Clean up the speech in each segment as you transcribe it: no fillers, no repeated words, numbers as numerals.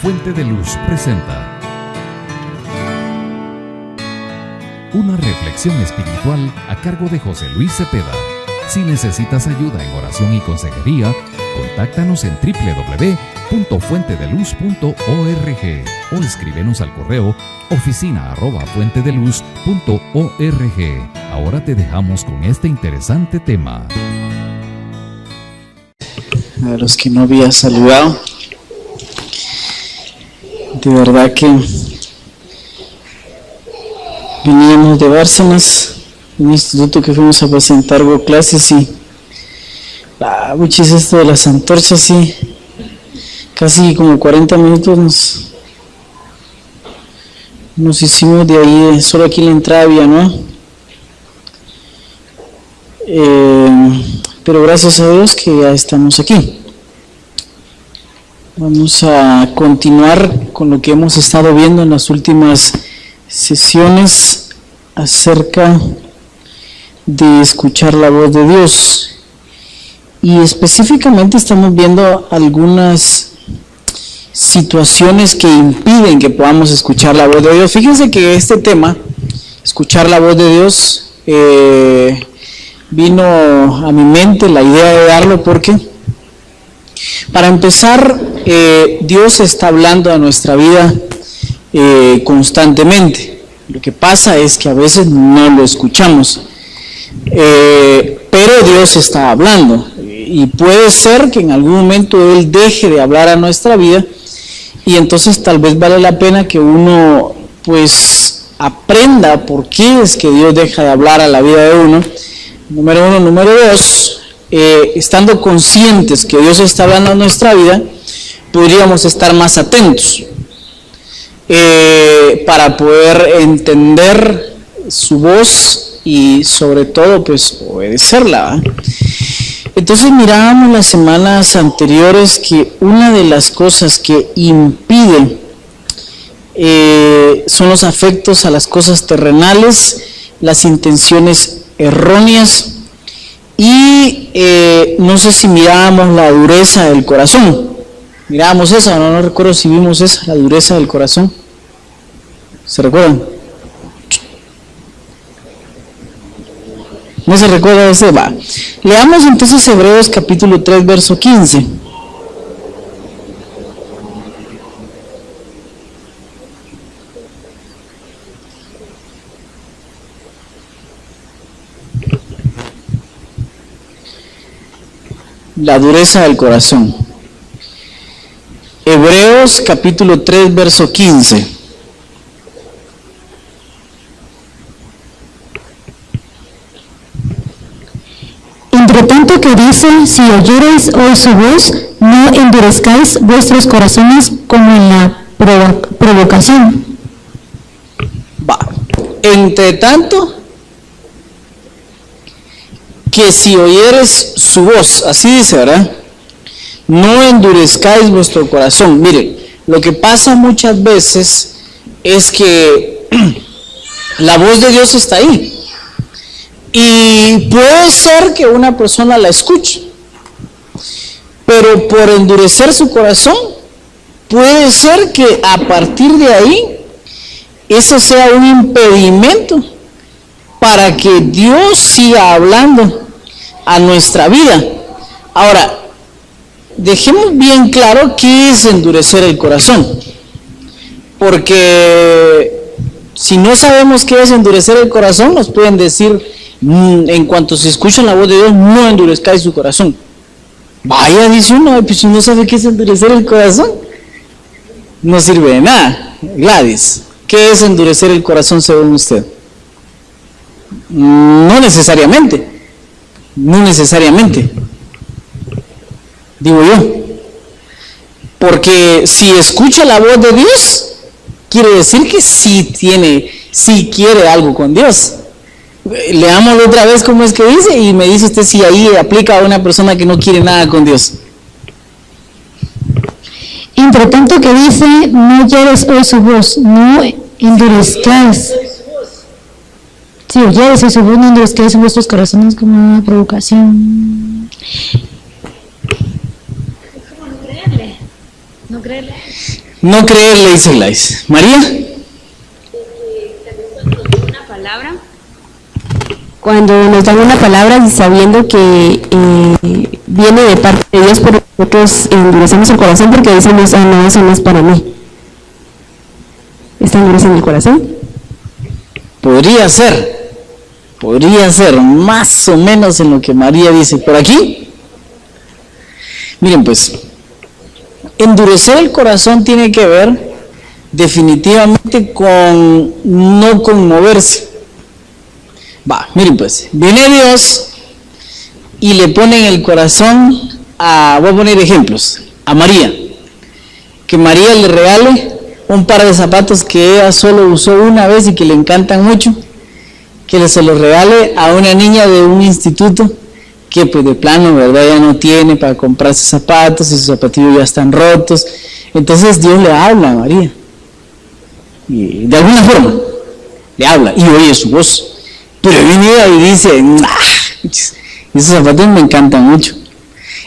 Fuente de Luz presenta una reflexión espiritual a cargo de José Luis Cepeda. Si necesitas ayuda en oración y consejería, contáctanos en www.fuentedeluz.org o escríbenos al correo oficina@fuentedeluz.org. Ahora te dejamos con este interesante tema. A los que no había saludado, de verdad que veníamos de Bárcenas, un instituto que fuimos a presentar clases y muchis esto de las antorchas y casi como 40 minutos nos hicimos de ahí, solo aquí la entrada había, ¿no? Pero gracias a Dios que ya estamos aquí. Vamos a continuar con lo que hemos estado viendo en las últimas sesiones acerca de escuchar la voz de Dios. Y específicamente estamos viendo algunas situaciones que impiden que podamos escuchar la voz de Dios. Fíjense que este tema, escuchar la voz de Dios, vino a mi mente la idea de darlo porque, para empezar, Dios está hablando a nuestra vida constantemente. Lo que pasa es que a veces no lo escuchamos, pero Dios está hablando y puede ser que en algún momento Él deje de hablar a nuestra vida y entonces tal vez vale la pena que uno pues aprenda por qué es que Dios deja de hablar a la vida de uno. Número uno. Número dos, estando conscientes que Dios está hablando a nuestra vida, podríamos estar más atentos para poder entender su voz y sobre todo pues obedecerla, ¿verdad? Entonces mirábamos las semanas anteriores que una de las cosas que impide son los afectos a las cosas terrenales, las intenciones erróneas y no sé si mirábamos la dureza del corazón. Mirábamos esa, no recuerdo si vimos esa, la dureza del corazón. ¿Se recuerdan? ¿No se recuerda ese? Va. Leamos entonces Hebreos capítulo 3, verso 15. La dureza del corazón. Hebreos capítulo 3, verso 15. Entre tanto que dice, si oyereis hoy su voz, no endurezcáis vuestros corazones como en la provocación. Va. Entre tanto que si oyeres su voz, así dice, ¿verdad? No endurezcáis vuestro corazón. Mire, lo que pasa muchas veces es que la voz de Dios está ahí. Y puede ser que una persona la escuche, pero por endurecer su corazón, puede ser que a partir de ahí, eso sea un impedimento para que Dios siga hablando a nuestra vida. Ahora, dejemos bien claro qué es endurecer el corazón, porque si no sabemos qué es endurecer el corazón, nos pueden decir, en cuanto se escucha la voz de Dios, no endurezcáis su corazón. Vaya, dice uno, pues si no sabe qué es endurecer el corazón, no sirve de nada. Gladys, ¿qué es endurecer el corazón según usted? No necesariamente, digo yo, porque si escucha la voz de Dios, quiere decir que sí quiere algo con Dios. Leámoslo otra vez cómo es que dice y me dice usted si ahí aplica a una persona que no quiere nada con Dios. Entre tanto que dice, no oyeres hoy su voz, no endurezcáis. Si oyeres hoy su voz, no endurezcáis vuestros corazones como una provocación. ¿Cómo no creerle? No creer, le dice Gladys. María. Una palabra. Cuando nos dan una palabra sabiendo que viene de parte de Dios, pero nosotros endurecemos el corazón porque decimos, ah, no, eso no es para mí. ¿Está endureciendo el corazón? Podría ser más o menos en lo que María dice. Por aquí, miren pues, endurecer el corazón tiene que ver definitivamente con no conmoverse. Miren pues, viene Dios y le pone en el corazón voy a poner ejemplos, a María, que María le regale un par de zapatos que ella solo usó una vez y que le encantan mucho, que se los regale a una niña de un instituto que pues de plano, ¿verdad?, ya no tiene para comprarse zapatos y sus zapatillos ya están rotos. Entonces Dios le habla a María, y de alguna forma le habla y oye su voz, pero viene y dice, esos zapatos me encantan mucho.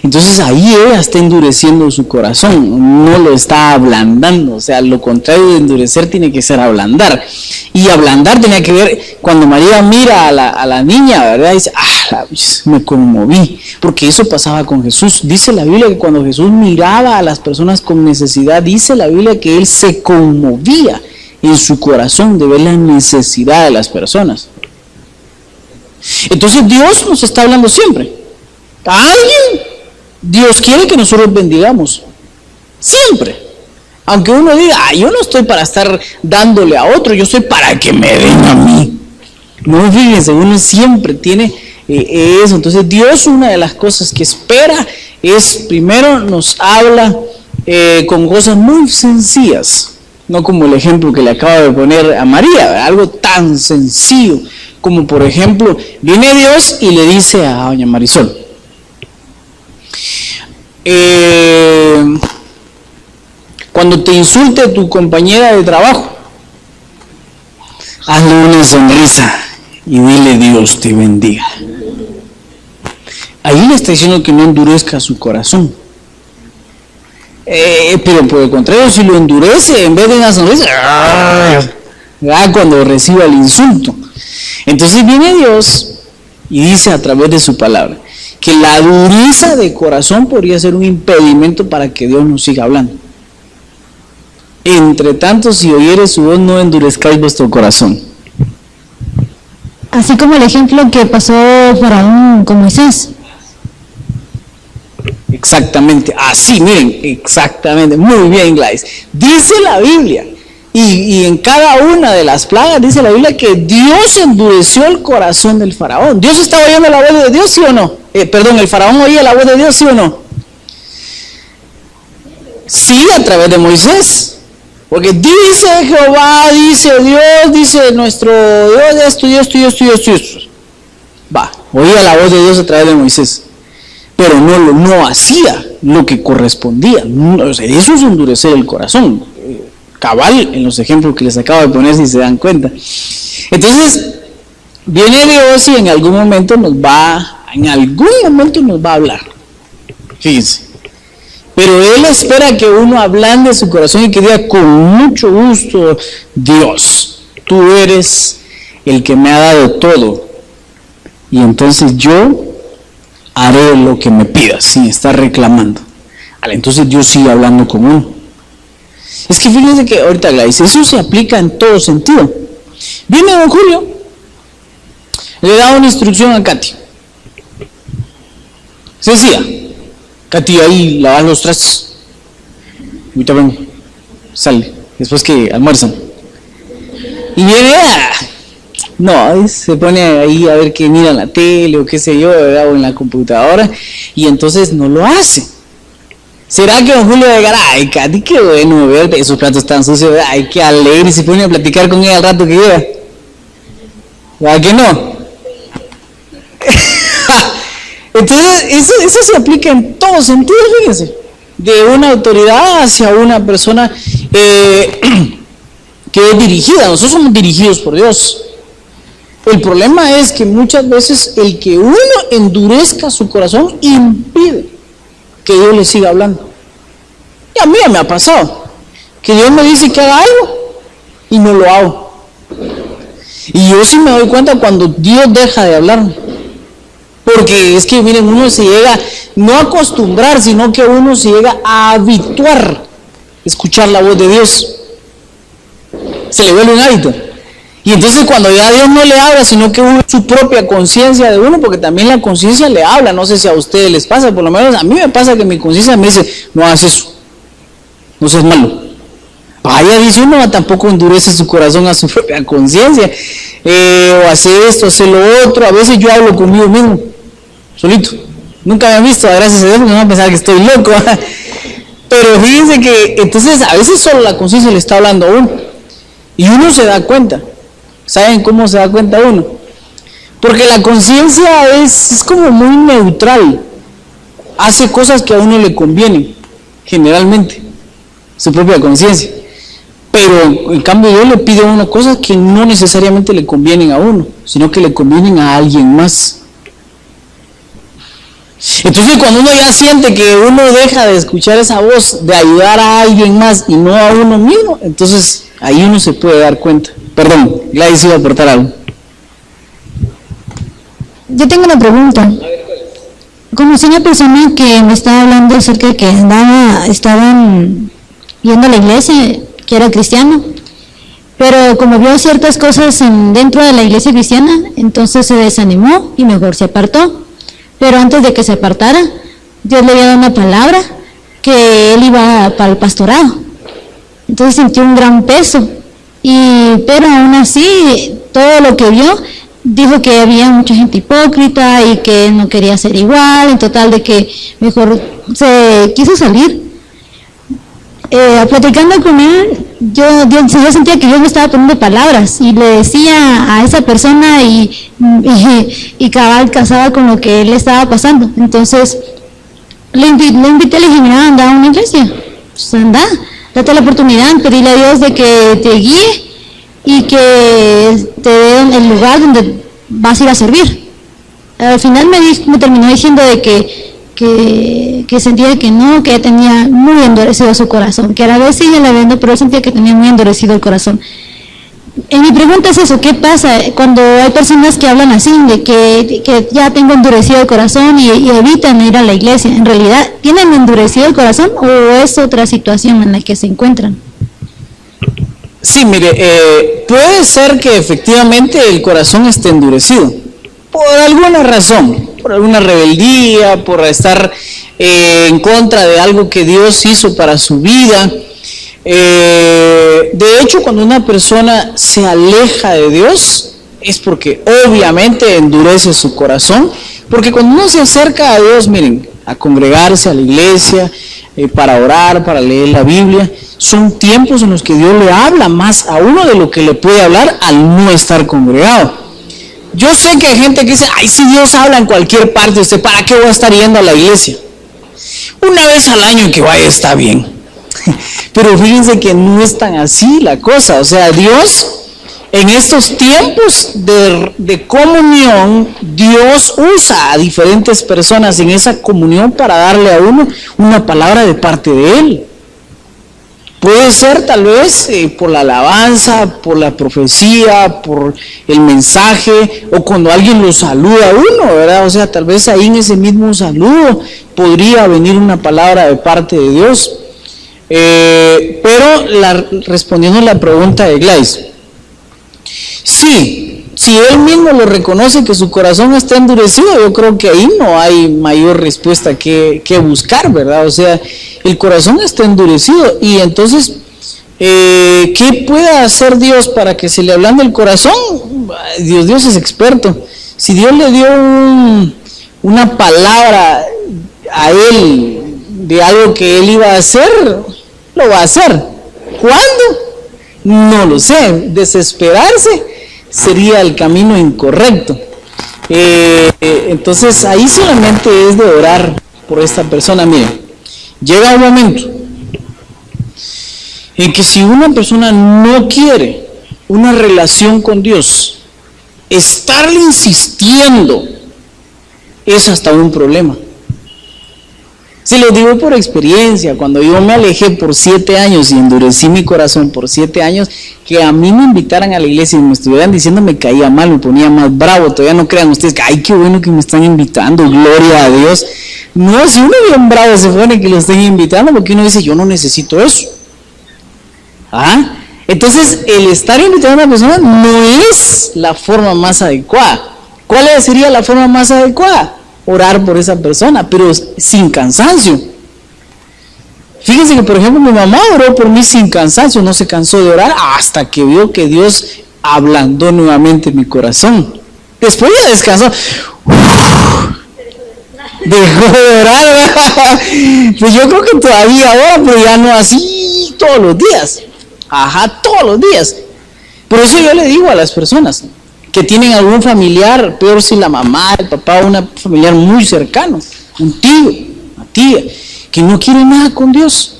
Entonces ahí ella está endureciendo su corazón, no lo está ablandando. O sea, lo contrario de endurecer tiene que ser ablandar. Y ablandar tenía que ver cuando María mira a la niña, ¿verdad? Dice, me conmoví, porque eso pasaba con Jesús. Dice la Biblia que cuando Jesús miraba a las personas con necesidad, dice la Biblia que Él se conmovía en su corazón de ver la necesidad de las personas. Entonces Dios nos está hablando siempre. A alguien Dios quiere que nosotros bendigamos, siempre. Aunque uno diga, yo no estoy para estar dándole a otro, yo soy para que me den a mí. No, fíjense, uno siempre tiene eso. Entonces Dios, una de las cosas que espera es, primero nos habla con cosas muy sencillas, no como el ejemplo que le acabo de poner a María, ¿verdad? Algo tan sencillo como, por ejemplo, viene Dios y le dice a doña Marisol, cuando te insulte tu compañera de trabajo, hazle una sonrisa y dile Dios te bendiga. Ahí le está diciendo que no endurezca su corazón. Pero por el contrario, si lo endurece, en vez de una sonrisa, cuando reciba el insulto. Entonces viene Dios y dice a través de su palabra que la dureza de corazón podría ser un impedimento para que Dios nos siga hablando. Entre tanto, si oyeres su voz, no endurezcáis vuestro corazón. Así como el ejemplo que pasó Faraón con Moisés. Exactamente, así, miren, exactamente, muy bien, Gladys. Dice la Biblia, y en cada una de las plagas dice la Biblia que Dios endureció el corazón del faraón. ¿Dios estaba oyendo la voz de Dios, sí o no? ¿El faraón oía la voz de Dios, sí o no? Sí, a través de Moisés. Porque dice Jehová, dice Dios, dice nuestro Dios, esto. Oía la voz de Dios a través de Moisés. Pero no hacía lo que correspondía. Eso es endurecer el corazón. Cabal, en los ejemplos que les acabo de poner, si se dan cuenta. Entonces, viene Dios y en algún momento nos va a hablar. Fíjense. Pero Él espera que uno ablande su corazón y que diga con mucho gusto, Dios, tú eres el que me ha dado todo. Y entonces yo haré lo que me pidas sin estar reclamando. Entonces Dios sigue hablando con uno. Es que fíjense que ahorita Gladys, eso se aplica en todo sentido. Viene don Julio, le da una instrucción a Katy. Se decía, Katy, ahí lavas los trastes. Ahorita vengo, sale, después que almuerzan. Y viene, se pone ahí a ver que mira en la tele o qué sé yo, ¿verdad? O en la computadora, y entonces no lo hace. ¿Será que don Julio llegará? Ay, Katy, qué bueno ver esos platos tan sucios, ¿verdad? Ay, qué alegre, y se pone a platicar con ella al rato que llega. ¿Verdad que no? Entonces, eso se aplica en todos sentidos, fíjense. De una autoridad hacia una persona que es dirigida. Nosotros somos dirigidos por Dios. El problema es que muchas veces el que uno endurezca su corazón impide que Dios le siga hablando. Y a mí me ha pasado que Dios me dice que haga algo y no lo hago. Y yo sí me doy cuenta cuando Dios deja de hablar. Porque es que, miren, uno se llega no a acostumbrar, sino que uno se llega a habituar a escuchar la voz de Dios. Se le vuelve un hábito. Y entonces cuando ya Dios no le habla, sino que uno, su propia conciencia de uno, porque también la conciencia le habla, no sé si a ustedes les pasa, por lo menos a mí me pasa que mi conciencia me dice, no hagas eso, no seas malo. Vaya, dice uno, tampoco endurece su corazón a su propia conciencia, o hace esto, hace lo otro. A veces yo hablo conmigo mismo, solito. Nunca me han visto, gracias a Dios, porque no van a pensar que estoy loco. Pero fíjense que entonces a veces solo la conciencia le está hablando a uno, y uno se da cuenta. ¿Saben cómo se da cuenta uno? Porque la conciencia es como muy neutral, hace cosas que a uno le convienen, generalmente, su propia conciencia. Pero en cambio Dios le pide a uno cosas que no necesariamente le convienen a uno, sino que le convienen a alguien más. Entonces cuando uno ya siente que uno deja de escuchar esa voz de ayudar a alguien más y no a uno mismo, entonces ahí uno se puede dar cuenta. Perdón, Gladys iba a aportar algo. Yo tengo una pregunta. Conocí una persona que me estaba hablando acerca de que estaban yendo a la iglesia, que era cristiano, pero como vio ciertas cosas dentro de la iglesia cristiana, entonces se desanimó y mejor se apartó. Pero antes de que se apartara, Dios le había dado una palabra que él iba para el pastorado. Entonces sintió un gran peso. Pero aún así, todo lo que vio, dijo que había mucha gente hipócrita y que no quería ser igual, en total de que mejor se quiso salir. Platicando con él, yo sentía que Dios me estaba poniendo palabras y le decía a esa persona y cabal casaba con lo que él estaba pasando. Entonces le invité, le dije, mira, anda a una iglesia, pues anda, date la oportunidad, pedirle a Dios de que te guíe y que te dé el lugar donde vas a ir a servir. Al final me terminó diciendo de que sentía que no, que tenía muy endurecido su corazón, que a la vez sigue la viendo, pero él sentía que tenía muy endurecido el corazón. Y mi pregunta es eso, ¿qué pasa cuando hay personas que hablan así, de que ya tengo endurecido el corazón y evitan ir a la iglesia? ¿En realidad tienen endurecido el corazón o es otra situación en la que se encuentran? Sí, mire, puede ser que efectivamente el corazón esté endurecido, por alguna razón, por alguna rebeldía, por estar en contra de algo que Dios hizo para su vida. De hecho, cuando una persona se aleja de Dios, es porque obviamente endurece su corazón, porque cuando uno se acerca a Dios, miren, a congregarse a la iglesia, para orar, para leer la Biblia, son tiempos en los que Dios le habla más a uno de lo que le puede hablar al no estar congregado. Yo sé que hay gente que dice, ay, si Dios habla en cualquier parte, ¿usted para qué va a estar yendo a la iglesia? Una vez al año que vaya está bien. Pero fíjense que no es tan así la cosa. O sea, Dios, en estos tiempos de comunión, Dios usa a diferentes personas en esa comunión para darle a uno una palabra de parte de Él. Puede ser tal vez por la alabanza, por la profecía, por el mensaje, o cuando alguien lo saluda a uno, ¿verdad? O sea, tal vez ahí en ese mismo saludo podría venir una palabra de parte de Dios. Pero respondiendo a la pregunta de Gladys, sí, si él mismo lo reconoce que su corazón está endurecido, yo creo que ahí no hay mayor respuesta que buscar, ¿verdad? O sea, el corazón está endurecido y entonces, ¿qué puede hacer Dios para que se le ablande el corazón? Dios es experto. Si Dios le dio una palabra a él de algo que él iba a hacer, lo va a hacer. ¿Cuándo? No lo sé. Desesperarse sería el camino incorrecto. Entonces ahí solamente es de orar por esta persona. Miren, llega un momento en que si una persona no quiere una relación con Dios, estarle insistiendo es hasta un problema. Se lo digo por experiencia. Cuando yo me alejé por 7 años y endurecí mi corazón por 7 años, que a mí me invitaran a la iglesia y me estuvieran diciendo me caía mal, me ponía más bravo. Todavía no crean ustedes que, ay, qué bueno que me están invitando, gloria a Dios. No, si uno bien bravo se pone que lo estén invitando, porque uno dice, yo no necesito eso. ¿Ah? Entonces, el estar invitando a una persona no es la forma más adecuada. ¿Cuál sería la forma más adecuada? Orar por esa persona, pero sin cansancio. Fíjense que, por ejemplo, mi mamá oró por mí sin cansancio, no se cansó de orar hasta que vio que Dios ablandó nuevamente mi corazón. Después ya descansó. Dejó de orar. Pues yo creo que todavía ora, pero ya no así todos los días. Ajá, todos los días. Por eso yo le digo a las personas que tienen algún familiar, peor si la mamá, el papá, un familiar muy cercano, un tío, una tía, que no quiere nada con Dios,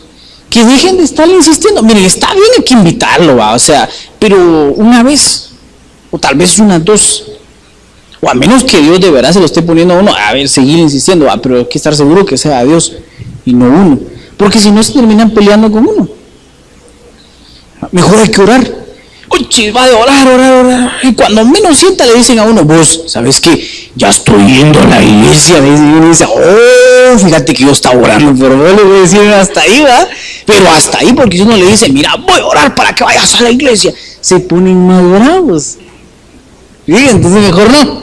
que dejen de estar insistiendo. Miren, está bien, hay que invitarlo, ¿va? O sea, pero una vez, o tal vez unas 2, o a menos que Dios de verdad se lo esté poniendo a uno, a ver, seguir insistiendo, ¿va? Pero hay que estar seguro que sea Dios y no uno, porque si no se terminan peleando con uno. Mejor hay que orar. Oye, va de orar. Y cuando menos sienta le dicen a uno, vos, ¿sabes qué? Ya estoy yendo a la iglesia. Y uno dice, oh, fíjate que yo estaba orando, pero no le voy a decir hasta ahí, ¿verdad? Pero hasta ahí, porque si uno le dice, mira, voy a orar para que vayas a la iglesia, se ponen más bravos. ¿Sí? Entonces mejor no.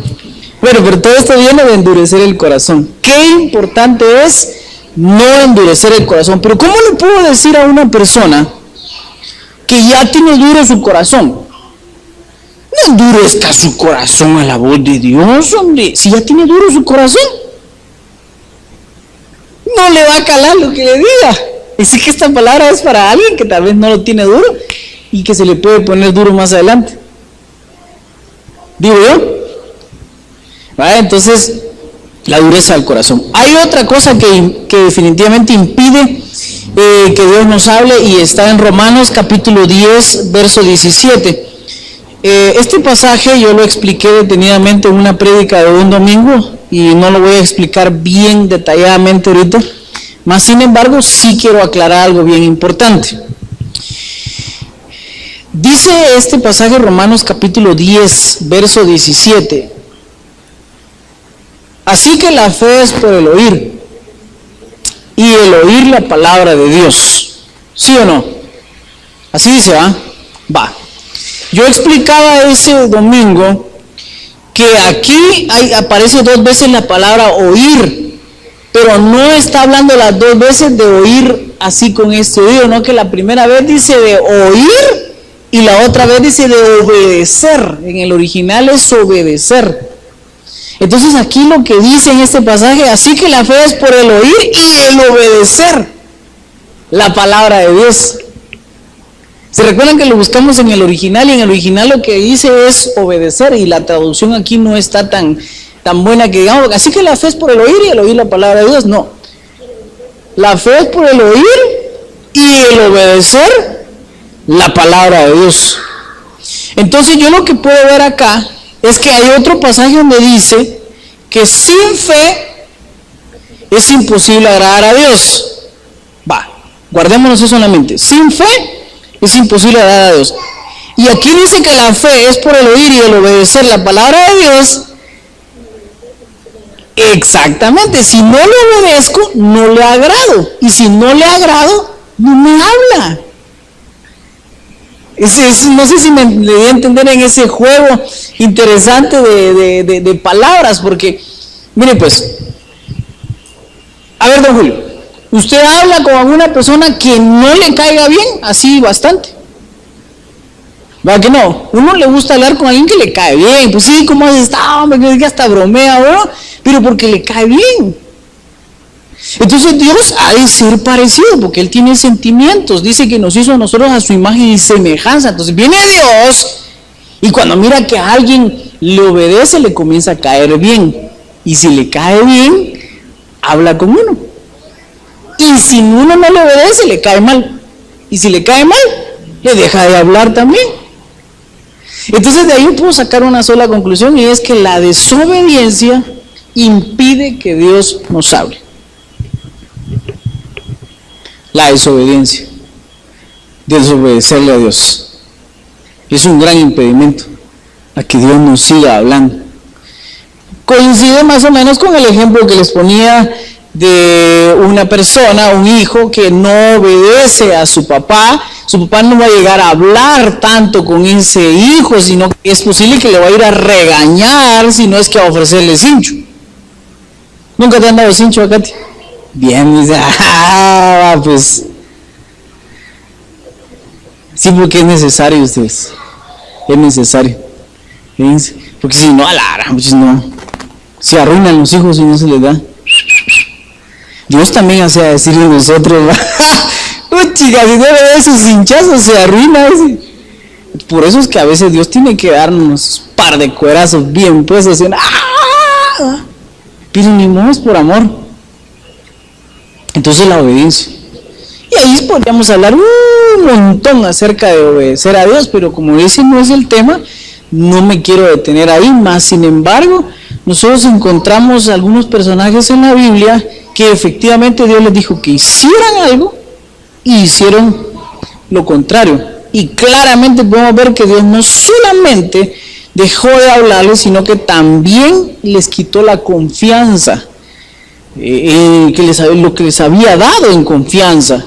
Bueno, pero todo esto viene de endurecer el corazón. Qué importante es no endurecer el corazón. Pero ¿cómo le puedo decir a una persona que ya tiene duro su corazón? No endurezca su corazón a la voz de Dios, hombre. Si ya tiene duro su corazón, no le va a calar lo que le diga. Así que esta palabra es para alguien que tal vez no lo tiene duro y que se le puede poner duro más adelante. Digo yo. ¿Vale? Entonces, la dureza del corazón. Hay otra cosa que definitivamente impide que Dios nos hable, y está en Romanos capítulo 10, verso 17. Este pasaje yo lo expliqué detenidamente en una prédica de un domingo y no lo voy a explicar bien detalladamente ahorita, mas sin embargo sí quiero aclarar algo bien importante. Dice este pasaje, Romanos capítulo 10, verso 17: así que la fe es por el oír, y el oír la palabra de Dios. ¿Sí o no? Así dice, ¿va? Va. Yo explicaba ese domingo que aquí aparece 2 veces la palabra oír, pero no está hablando las 2 veces de oír así con este oído, no, que la primera vez dice de oír y la otra vez dice de obedecer. En el original es obedecer. Entonces aquí lo que dice en este pasaje, así que la fe es por el oír y el obedecer la palabra de Dios. ¿Se recuerdan que lo buscamos en el original? Y en el original lo que dice es obedecer, y la traducción aquí no está tan buena que digamos, así que la fe es por el oír y el oír la palabra de Dios. No. La fe es por el oír y el obedecer la palabra de Dios. Entonces yo lo que puedo ver acá es que hay otro pasaje donde dice que sin fe es imposible agradar a Dios. Va, guardémonos eso en la mente. Sin fe es imposible agradar a Dios. Y aquí dice que la fe es por el oír y el obedecer la palabra de Dios. Exactamente, si no le obedezco, no le agrado. Y si no le agrado, no me habla. No sé si me le di a entender en ese juego interesante de palabras, porque, mire pues, a ver, don Julio, usted habla con alguna persona que no le caiga bien, así bastante. ¿Va que no? Uno le gusta hablar con alguien que le cae bien, pues sí, ¿cómo has estado? Que hasta bromea, ¿no? Pero porque le cae bien. Entonces Dios ha de ser parecido, porque Él tiene sentimientos. Dice que nos hizo a nosotros a su imagen y semejanza. Entonces viene Dios y cuando mira que a alguien le obedece, le comienza a caer bien. Y si le cae bien, habla con uno. Y si uno no le obedece, le cae mal. Y si le cae mal, le deja de hablar también. Entonces de ahí yo puedo sacar una sola conclusión, y es que la desobediencia impide que Dios nos hable. La desobediencia, desobedecerle a Dios. Es un gran impedimento a que Dios nos siga hablando. Coincide más o menos con el ejemplo que les ponía de una persona, un hijo que no obedece a su papá no va a llegar a hablar tanto con ese hijo, sino que es posible que le va a ir a regañar, si no es que a ofrecerle cincho. ¿Nunca te han dado cincho, Katy? Bien, dice, pues sí, porque es necesario, ustedes, es necesario. Fíjense, porque si no, pues no, se arruinan los hijos y no se les da. Dios también hace a decir de nosotros, chicas, si no le da esos hinchazos se arruina. Por eso es que a veces Dios tiene que darnos un par de cuerazos bien puestos, pero ni modo, es por amor. Entonces la obediencia. Y ahí podríamos hablar un montón acerca de obedecer a Dios, pero como ese no es el tema, no me quiero detener ahí. Más sin embargo, nosotros encontramos algunos personajes en la Biblia que efectivamente Dios les dijo que hicieran algo y hicieron lo contrario. Y claramente podemos ver que Dios no solamente dejó de hablarles, sino que también les quitó la confianza, lo que les había dado en confianza.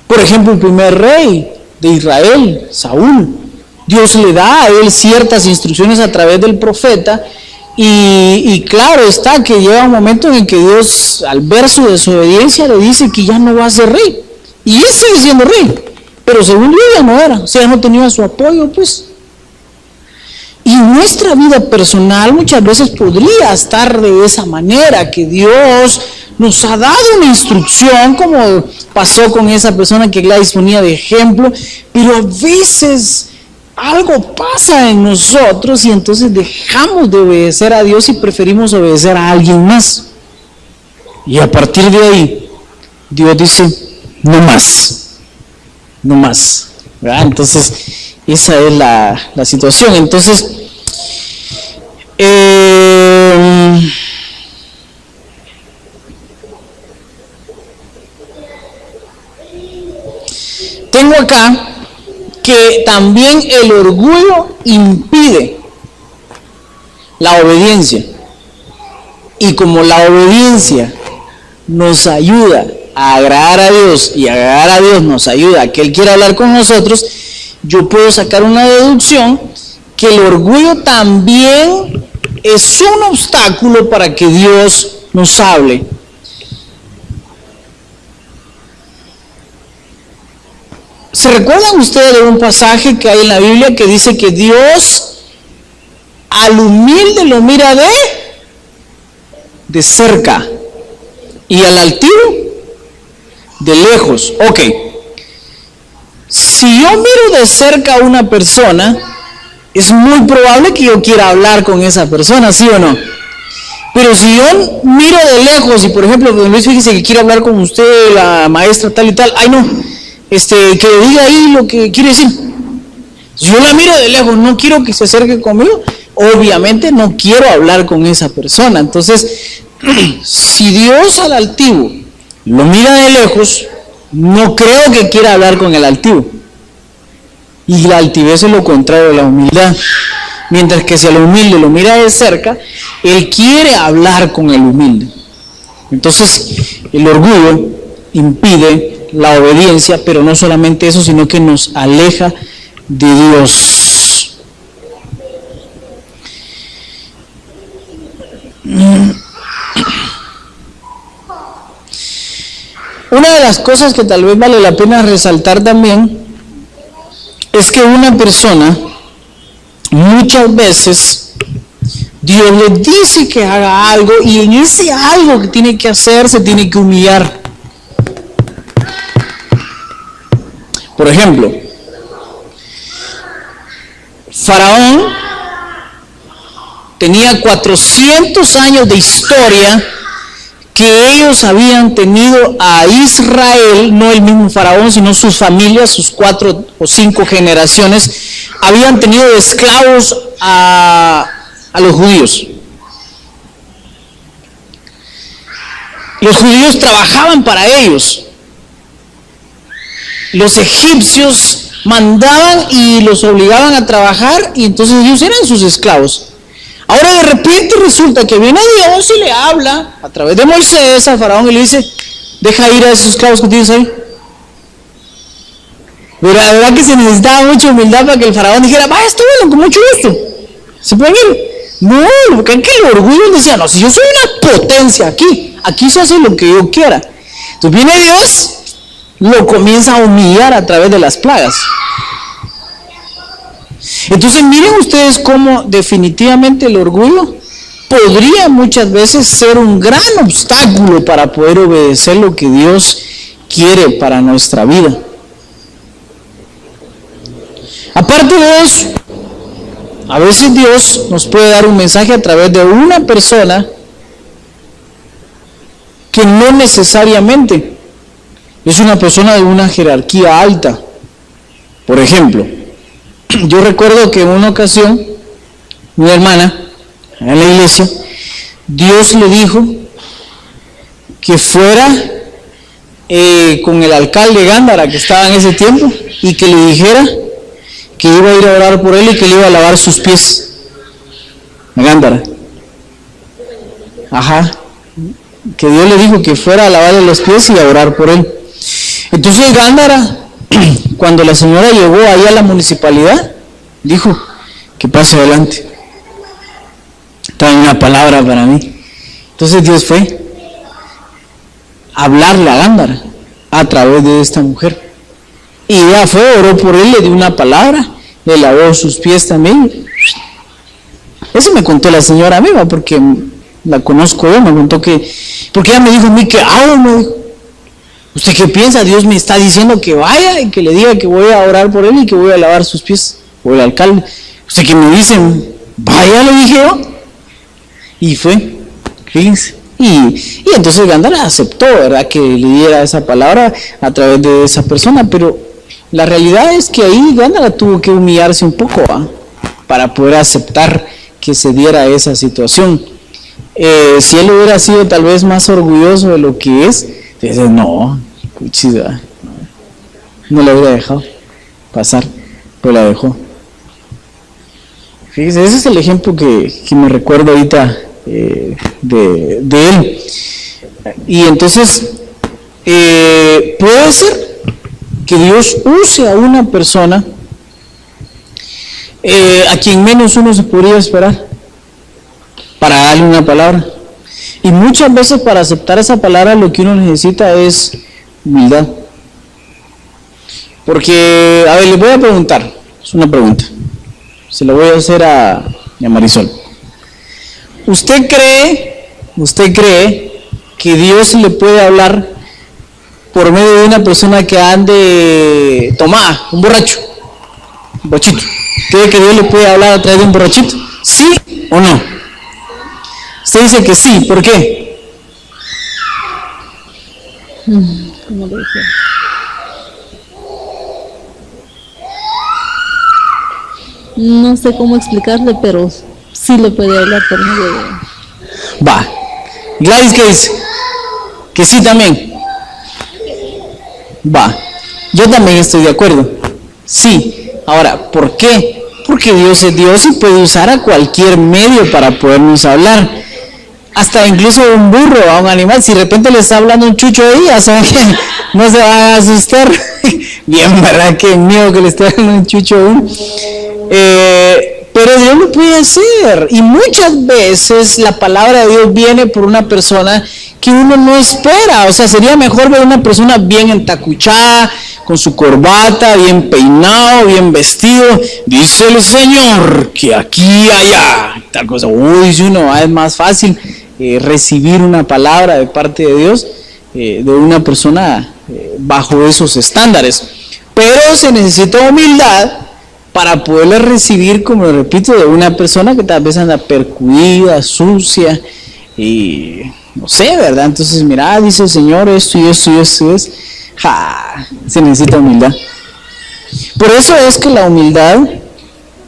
Por ejemplo, el primer rey de Israel, Saúl, Dios le da a él ciertas instrucciones a través del profeta, y claro está que llega un momento en que Dios, al ver su desobediencia, le dice que ya no va a ser rey, y él sigue siendo rey, pero según Dios ya no era, o sea, no tenía su apoyo, pues. Y nuestra vida personal muchas veces podría estar de esa manera, que Dios nos ha dado una instrucción, como pasó con esa persona que Gladys ponía de ejemplo, pero a veces algo pasa en nosotros y entonces dejamos de obedecer a Dios y preferimos obedecer a alguien más. Y a partir de ahí, Dios dice, no más, no más, ¿verdad? Entonces, esa es la situación. Entonces, tengo acá que también el orgullo impide la obediencia. Y como la obediencia nos ayuda a agradar a Dios y agradar a Dios nos ayuda a que Él quiera hablar con nosotros, yo puedo sacar una deducción que el orgullo también es un obstáculo para que Dios nos hable. ¿Se recuerdan ustedes de un pasaje que hay en la Biblia que dice que Dios al humilde lo mira de cerca y al altivo de lejos? Ok, si yo miro de cerca a una persona, es muy probable que yo quiera hablar con esa persona, ¿sí o no? Pero si yo miro de lejos y por ejemplo, don Luis, fíjese que quiere hablar con usted, la maestra tal y tal, ay no, que diga ahí lo que quiere decir. Si yo la miro de lejos, no quiero que se acerque conmigo, obviamente no quiero hablar con esa persona. Entonces, si Dios al altivo lo mira de lejos, no creo que quiera hablar con el altivo. Y la altivez es lo contrario de la humildad. Mientras que si al humilde lo mira de cerca, él quiere hablar con el humilde. Entonces, el orgullo impide la obediencia, pero no solamente eso, sino que nos aleja de Dios. Una de las cosas que tal vez vale la pena resaltar también es que una persona, muchas veces, Dios le dice que haga algo y en ese algo que tiene que hacer se tiene que humillar. Por ejemplo, Faraón tenía 400 años de historia que ellos habían tenido a Israel, no el mismo Faraón, sino sus familias, sus 4 o 5 generaciones, habían tenido de esclavos a los judíos. Los judíos trabajaban para ellos. los egipcios mandaban y los obligaban a trabajar, y entonces ellos eran sus esclavos. Ahora de repente resulta que viene Dios y le habla a través de Moisés al faraón y le dice: deja ir a esos esclavos que tienes ahí. Pero la verdad que se necesitaba mucha humildad para que el faraón dijera: va, está bueno, con mucho gusto, se pueden ir. No, porque aquí el orgullo decía: no, si yo soy una potencia aquí se hace lo que yo quiera. Entonces viene Dios, lo comienza a humillar a través de las plagas. Entonces miren ustedes cómo definitivamente el orgullo podría muchas veces ser un gran obstáculo para poder obedecer lo que Dios quiere para nuestra vida. Aparte de eso, a veces Dios nos puede dar un mensaje a través de una persona que no necesariamente es una persona de una jerarquía alta. Por ejemplo, yo recuerdo que en una ocasión, mi hermana, en la iglesia, Dios le dijo que fuera con el alcalde Gándara que estaba en ese tiempo y que le dijera que iba a ir a orar por él y que le iba a lavar sus pies a Gándara. Ajá, que Dios le dijo que fuera a lavarle los pies y a orar por él. Entonces Gándara, cuando la señora llegó ahí a la municipalidad, dijo: que pase adelante, trae una palabra para mí. Entonces Dios fue a hablarle a Gándara a través de esta mujer. Y ella fue, oró por él, le dio una palabra, le lavó sus pies también. Eso me contó la señora misma, porque la conozco yo, me contó que, porque ella me dijo a mí: ¿qué hago? Me dijo: ¿usted qué piensa? Dios me está diciendo que vaya y que le diga que voy a orar por él y que voy a lavar sus pies, o el alcalde. ¿Usted qué me dice? Vaya, le dije yo. Y fue, fíjense. Y entonces Gándara aceptó, ¿verdad?, que le diera esa palabra a través de esa persona, pero la realidad es que ahí Gándara tuvo que humillarse un poco, para poder aceptar que se diera esa situación. Si él hubiera sido tal vez más orgulloso de lo que es, entonces no la hubiera dejado pasar, pero la dejó. Fíjese, ese es el ejemplo que me recuerdo ahorita de él. Y entonces puede ser que Dios use a una persona a quien menos uno se podría esperar para darle una palabra. Y muchas veces para aceptar esa palabra lo que uno necesita es humildad. Porque, a ver, les voy a preguntar, es una pregunta, se la voy a hacer a Marisol. ¿Usted cree que Dios le puede hablar por medio de una persona que ande tomada, un borrachito? ¿Cree que Dios le puede hablar a través de un borrachito? ¿Sí o no? Usted dice que sí, ¿por qué? ¿Cómo lo dije? No sé cómo explicarle, pero sí le puede hablar por medio de... Va. Gladys, ¿qué dice? Que sí también. Va. Yo también estoy de acuerdo. Sí. Ahora, ¿por qué? Porque Dios es Dios y puede usar a cualquier medio para podernos hablar. Hasta incluso un burro, a un animal. Si de repente le está hablando un chucho ahí, ya saben que no se va a asustar. Bien, ¿verdad? Qué miedo que le esté hablando un chucho a uno. Pero Dios lo puede hacer, y muchas veces la palabra de Dios viene por una persona que uno no espera. O sea, sería mejor ver una persona bien entacuchada, con su corbata, bien peinado, bien vestido. Dice el Señor que aquí y allá, tal cosa. Uy, si uno es más fácil recibir una palabra de parte de Dios de una persona bajo esos estándares. Pero se necesita humildad para poderla recibir, como lo repito, de una persona que tal vez anda percudida, sucia, y no sé, ¿verdad? Entonces, mira, dice el Señor, esto y esto y esto es, se necesita humildad. Por eso es que la humildad,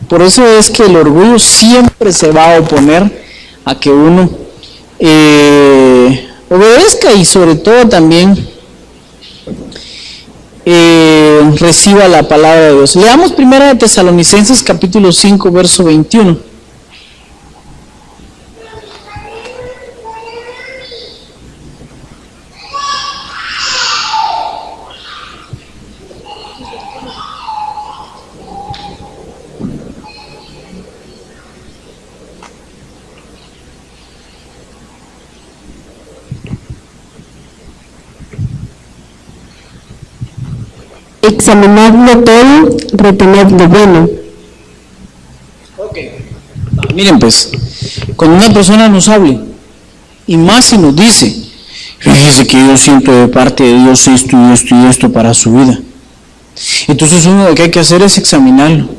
por eso es que el orgullo siempre se va a oponer a que uno obedezca, y sobre todo también reciba la palabra de Dios. Leamos 1 Tesalonicenses capítulo 5, verso 21. Examinadlo todo, retened lo bueno. Miren pues, cuando una persona nos hable, y más si nos dice, fíjese que yo siento de parte de Dios esto y esto y esto para su vida. Entonces uno lo que hay que hacer es examinarlo.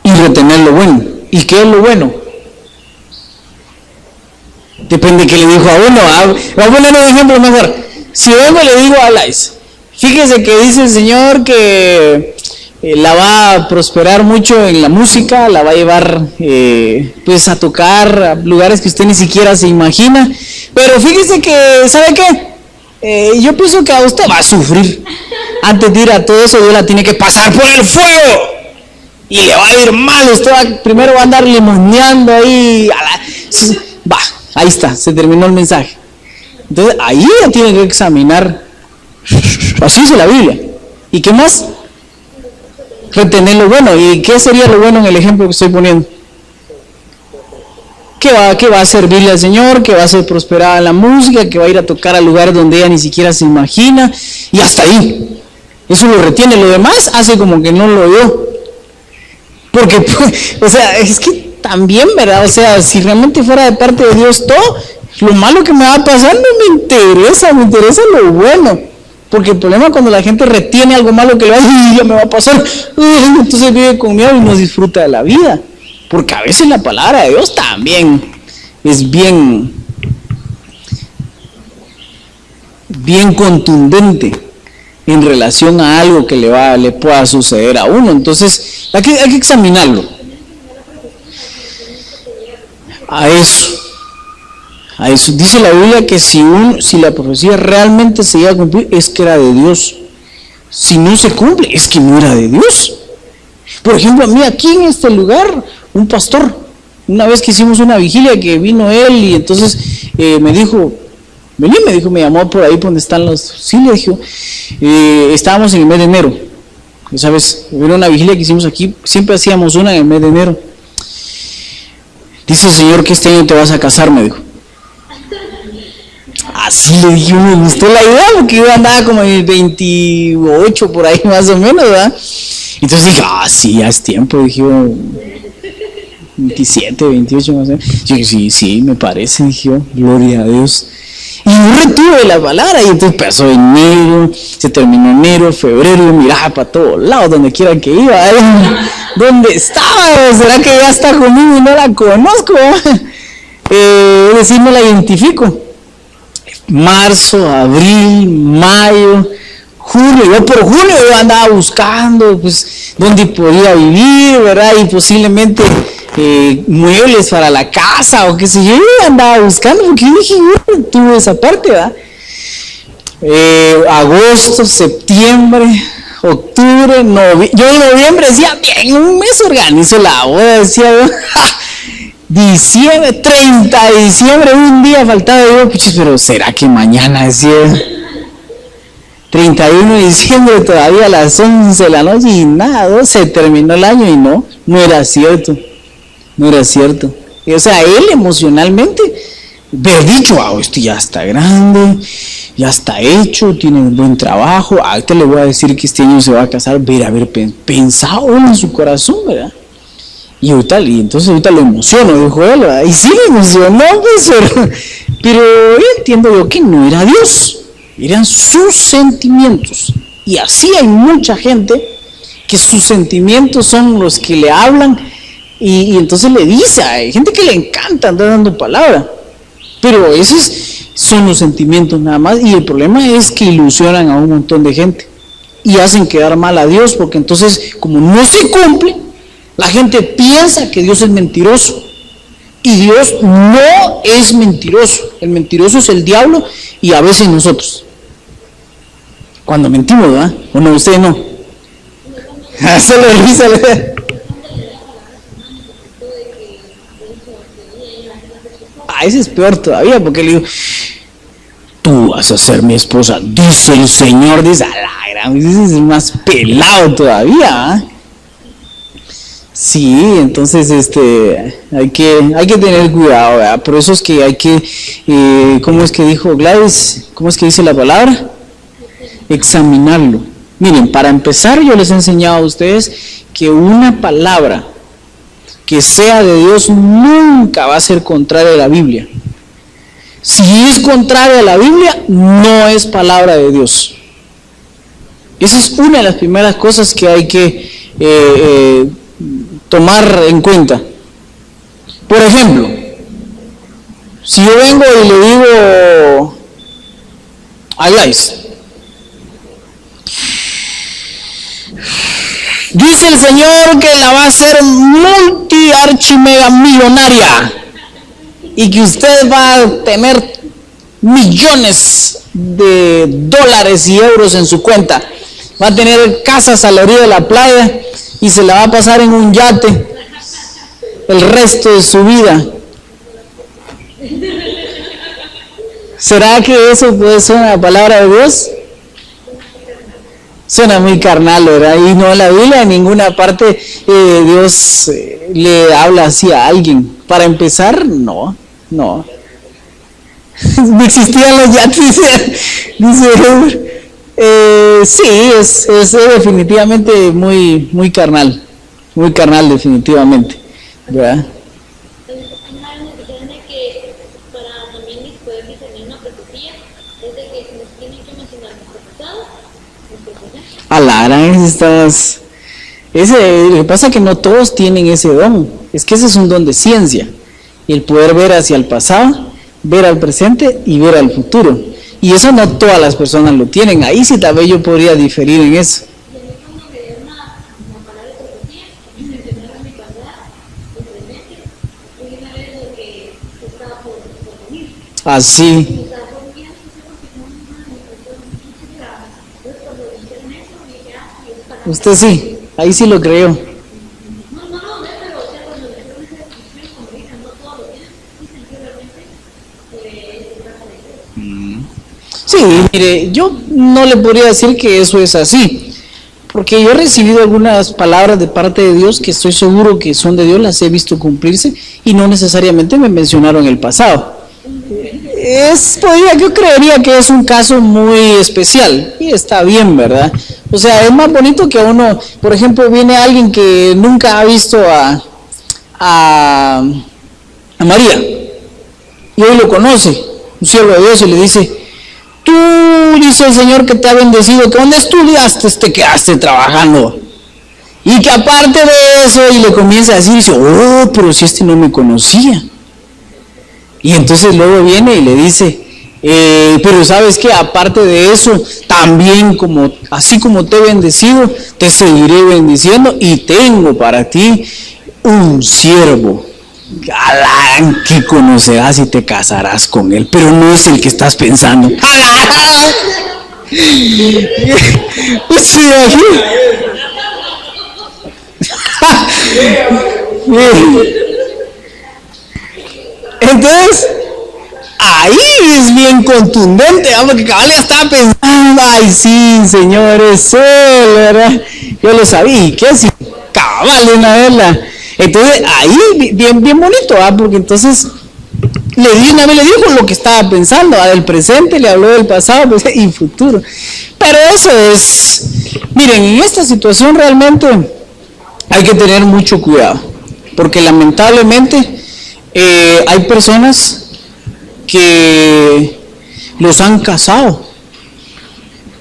Y retener lo bueno. ¿Y qué es lo bueno? Depende de qué le dijo a uno. Voy a poner un ejemplo mejor. Si yo le digo a Alais, fíjese que dice el Señor que la va a prosperar mucho en la música, la va a llevar pues a tocar a lugares que usted ni siquiera se imagina, pero fíjese que, ¿sabe qué? Yo pienso que a usted va a sufrir. Antes de ir a todo eso, Dios la tiene que pasar por el fuego y le va a ir mal. Usted primero va a andar limoneando ahí. Ahí está, se terminó el mensaje. Entonces ahí ya tiene que examinar. Así dice la Biblia. ¿Y qué más? Retener lo bueno. ¿Y qué sería lo bueno en el ejemplo que estoy poniendo? Que va a servirle al Señor, que va a ser prosperada en la música, que va a ir a tocar a lugares donde ella ni siquiera se imagina, y hasta ahí. Eso lo retiene. Lo demás hace como que no lo oyó. Porque, pues, o sea, es que también, ¿verdad? O sea, si realmente fuera de parte de Dios todo, lo malo que me va a pasar no me interesa lo bueno. Porque el problema es cuando la gente retiene algo malo que le va a decir, ya me va a pasar, entonces vive con miedo y no disfruta de la vida. Porque a veces la palabra de Dios también es bien contundente en relación a algo que le pueda suceder a uno. Entonces hay que examinarlo. A eso dice la Biblia que si la profecía realmente se iba a cumplir, es que era de Dios. Si no se cumple, es que no era de Dios. Por ejemplo, a mí aquí en este lugar, un pastor, una vez que hicimos una vigilia, que vino él y entonces me dijo, vení, me llamó por ahí por donde están los, sí, le dijo, estábamos en el mes de enero, ¿sabes? Era una vigilia que hicimos aquí, siempre hacíamos una en el mes de enero. Dice el Señor que este año te vas a casar, me dijo. Así le dije, me gustó la idea, porque yo andaba como en el 28 por ahí más o menos, ¿verdad? Entonces dije, sí, ya es tiempo, dije, 27, 28 más o menos. Yo dije, sí, me parece, dije, gloria a Dios. Y yo retuve la palabra, y entonces pasó enero, se terminó enero, febrero, yo miraba para todos lados, donde quiera que iba, ¿dónde estaba? ¿Será que ya está conmigo y no la conozco? Es decir, no la identifico. Marzo, abril, mayo, junio, yo por junio yo andaba buscando pues dónde podía vivir, ¿verdad? Y posiblemente muebles para la casa o qué sé yo andaba buscando, porque yo dije, yo tuve esa parte, ¿verdad? Agosto, septiembre, octubre, noviembre. Yo en noviembre decía, bien, un mes organizo la boda, decía yo. Diciembre, 30 de diciembre, un día faltaba, yo, puchis, pero ¿será que mañana decía? 31 de diciembre, todavía a las 11 de la noche y nada, se terminó el año y no era cierto. O sea, él emocionalmente, ver dicho, esto ya está grande, ya está hecho, tiene un buen trabajo, ahorita le voy a decir que este año se va a casar, haber pensado en su corazón, ¿verdad? Y entonces ahorita lo emociono, dijo él, ¿verdad? Y sí me emocionó, pues, pero yo entiendo yo que no era Dios, eran sus sentimientos. Y así hay mucha gente que sus sentimientos son los que le hablan y entonces le dice, hay gente que le encanta andar dando palabra, pero esos son los sentimientos nada más, y el problema es que ilusionan a un montón de gente y hacen quedar mal a Dios, porque entonces como no se cumple, la gente piensa que Dios es mentiroso, y Dios no es mentiroso. El mentiroso es el diablo y a veces nosotros. Cuando mentimos, ¿verdad? ¿O no? Ustedes no. Solo Elisa le... Ese es peor todavía, porque le digo, tú vas a ser mi esposa, dice el Señor, dice, a la gran, ese es más pelado todavía, ¿eh? Sí, entonces hay que tener cuidado, ¿verdad? Por eso es que hay que, ¿cómo es que dijo Gladys? ¿Cómo es que dice la palabra? Examinarlo. Miren, para empezar, yo les he enseñado a ustedes que una palabra que sea de Dios nunca va a ser contraria a la Biblia. Si es contraria a la Biblia, no es palabra de Dios. Esa es una de las primeras cosas que hay que tomar en cuenta. Por ejemplo, si yo vengo y le digo a Gladys, dice el Señor que la va a hacer multi-archimega millonaria y que usted va a tener millones de dólares y euros en su cuenta, va a tener casas a la orilla de la playa y se la va a pasar en un yate el resto de su vida. ¿Será que eso puede ser una palabra de Dios? Suena muy carnal, ¿verdad? Y no en la Biblia, en ninguna parte Dios le habla así a alguien. Para empezar, no. No existían los yates, dice sí, es definitivamente muy carnal definitivamente, ¿verdad? A la gran, lo que pasa es que no todos tienen ese don, es que ese es un don de ciencia, el poder ver hacia el pasado, ver al presente y ver al futuro, y eso no todas las personas lo tienen. Ahí sí tal vez yo podría diferir en eso. Así. Usted sí, ahí sí lo creo. Sí, mire, yo no le podría decir que eso es así, porque yo he recibido algunas palabras de parte de Dios que estoy seguro que son de Dios, las he visto cumplirse y no necesariamente me mencionaron el pasado. Yo creería que es un caso muy especial y está bien, ¿verdad? O sea, es más bonito que uno, por ejemplo, viene alguien que nunca ha visto a María y hoy lo conoce, un siervo de Dios, y le dice, tú, dice el Señor que te ha bendecido, que donde estudiaste te quedaste trabajando, y que aparte de eso, y le comienza a decir, dice, oh, pero si no me conocía. Y entonces luego viene y le dice, pero sabes que aparte de eso, también así como te he bendecido, te seguiré bendiciendo y tengo para ti un siervo galán que conocerás y te casarás con él, pero no es el que estás pensando. ¿Se imagina? Entonces, ahí es bien contundente, porque cabal ya estaba pensando, ay sí, señores, ¿verdad? Yo lo sabía, ¿qué así? Cabal de una vez entonces, ahí bien bonito, porque entonces una vez le dijo lo que estaba pensando, del presente, le habló del pasado y futuro. Pero eso es, miren, en esta situación realmente hay que tener mucho cuidado, porque lamentablemente hay personas que los han casado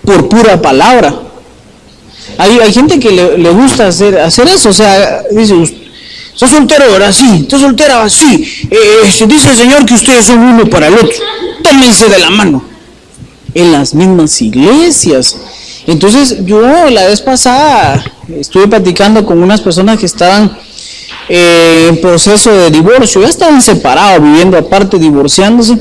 por pura palabra. Hay gente que le gusta hacer eso, o sea, dice, ¿estás soltero ahora? Sí. ¿Estás soltera? Sí. Dice el Señor que ustedes son uno para el otro. Tómense de la mano. En las mismas iglesias. Entonces, yo la vez pasada estuve platicando con unas personas que estaban en proceso de divorcio. Ya estaban separados, viviendo aparte, divorciándose.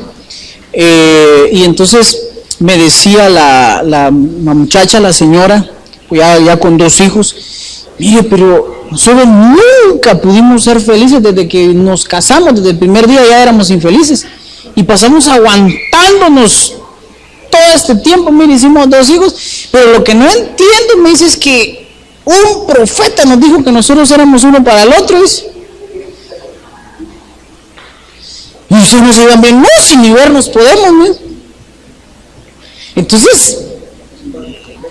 Y entonces me decía la muchacha, la señora, ya con 2 hijos, mire, pero nosotros nunca pudimos ser felices desde que nos casamos, desde el primer día ya éramos infelices y pasamos aguantándonos todo este tiempo. Mire, hicimos 2 hijos, pero lo que no entiendo, me dice, es que un profeta nos dijo que nosotros éramos uno para el otro, dice. Y ustedes no se iban bien, no, si ni vernos podemos, ¿no? Entonces,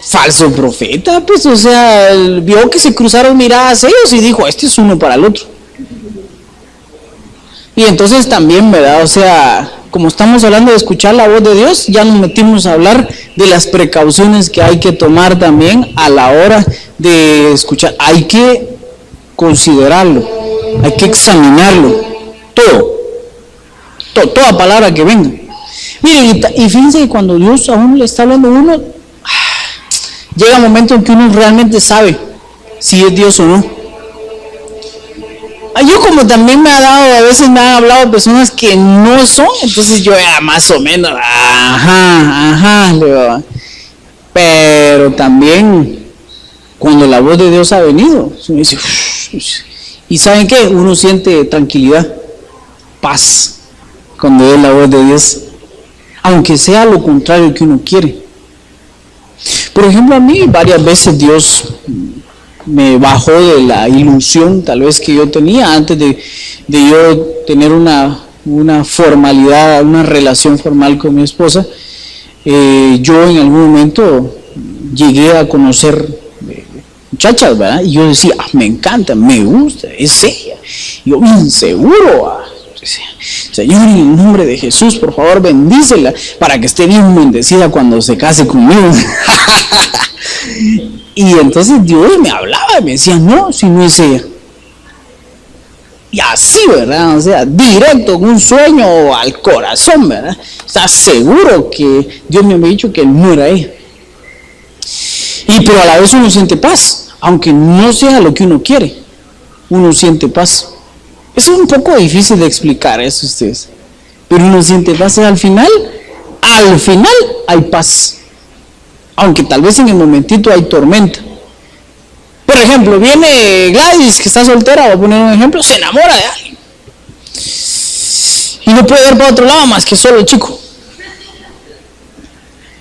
falso profeta, pues, o sea, vio que se cruzaron miradas ellos y dijo, este es uno para el otro. Y entonces también, ¿verdad? O sea, como estamos hablando de escuchar la voz de Dios, ya nos metimos a hablar de las precauciones que hay que tomar también a la hora de escuchar. Hay que considerarlo, hay que examinarlo, toda palabra que venga. Miren, y fíjense que cuando Dios a uno le está hablando a uno, llega un momento en que uno realmente sabe si es Dios o no. Yo como también a veces me han hablado personas que no son, entonces yo ya más o menos, pero también cuando la voz de Dios ha venido, uno dice, y ¿saben qué? Uno siente tranquilidad, paz, cuando es la voz de Dios, aunque sea lo contrario que uno quiere. Por ejemplo, a mí varias veces Dios me bajó de la ilusión tal vez que yo tenía antes de yo tener una formalidad, una relación formal con mi esposa. Yo en algún momento llegué a conocer muchachas, ¿verdad? Y yo decía, me encanta, me gusta, es ella. Yo bien seguro, Señor, en el nombre de Jesús, por favor, bendícela para que esté bien bendecida cuando se case conmigo. Y entonces Dios me hablaba y me decía, no, si no es ella. Y así, ¿verdad? O sea, directo, en un sueño al corazón, ¿verdad? ¿Estás seguro que Dios me había dicho que no era ella? Pero a la vez uno siente paz, aunque no sea lo que uno quiere, uno siente paz. Es un poco difícil de explicar eso a ustedes, pero uno siente paz y al final hay paz, aunque tal vez en el momentito hay tormenta. Por ejemplo, viene Gladys, que está soltera, voy a poner un ejemplo, se enamora de alguien y no puede ver para otro lado más que solo el chico,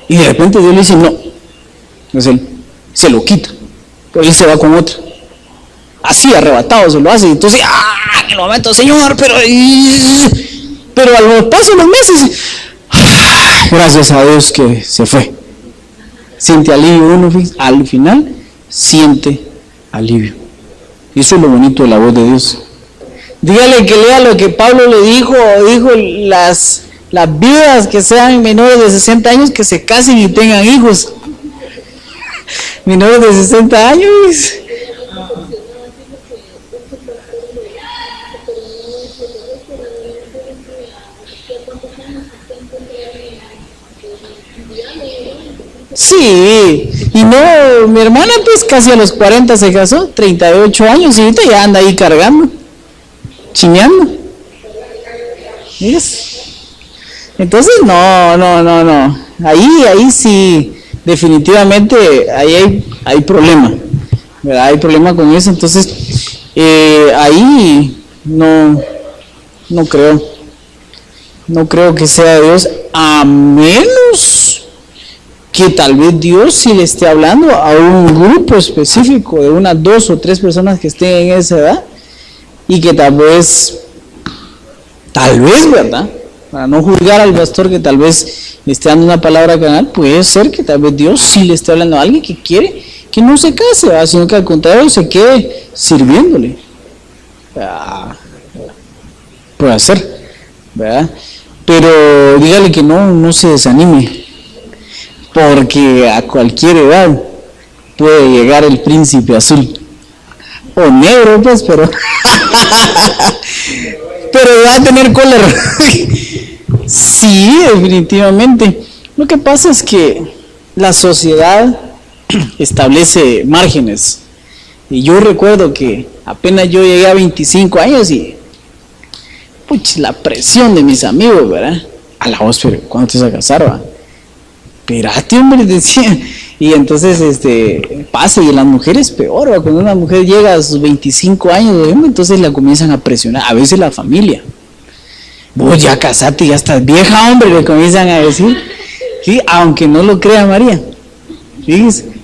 y de repente Dios le dice, no es él, se lo quita, pero él se va con otra. Así arrebatado se lo hace, entonces en el momento, Señor, pero al paso de los meses, gracias a Dios que se fue. Siente alivio uno, al final siente alivio. Y eso es lo bonito de la voz de Dios. Dígale que lea lo que Pablo le dijo las viudas que sean menores de 60 años que se casen y tengan hijos. Menores de 60 años. Sí, y no, mi hermana pues casi a los 40 se casó, 38 años y ahorita ya anda ahí cargando, chiñando. ¿Ves? Entonces no, ahí sí, definitivamente ahí hay problema, ¿verdad? Hay problema con eso, entonces ahí no creo que sea Dios, a menos que tal vez Dios sí le esté hablando a un grupo específico de unas 2 o 3 personas que estén en esa edad y que tal vez, ¿verdad? Para no juzgar al pastor que tal vez le esté dando una palabra canal, puede ser que tal vez Dios sí le esté hablando a alguien que quiere que no se case, ¿verdad? Sino que al contrario se quede sirviéndole. Puede ser, ¿verdad? Pero dígale que no se desanime, porque a cualquier edad puede llegar el príncipe azul o negro, pues, pero va a tener color. Sí, definitivamente. Lo que pasa es que la sociedad establece márgenes, y yo recuerdo que apenas yo llegué a 25 años y la presión de mis amigos, ¿verdad? A la voz, pero ¿cuándo te vas a casar, va? espérate, hombre, decía. Y entonces pasa, y en las mujeres peor, ¿va? Cuando una mujer llega a sus 25 años, entonces la comienzan a presionar, a veces la familia. Vos ya casate, ya estás vieja, hombre, le comienzan a decir. Sí, aunque no lo crea María.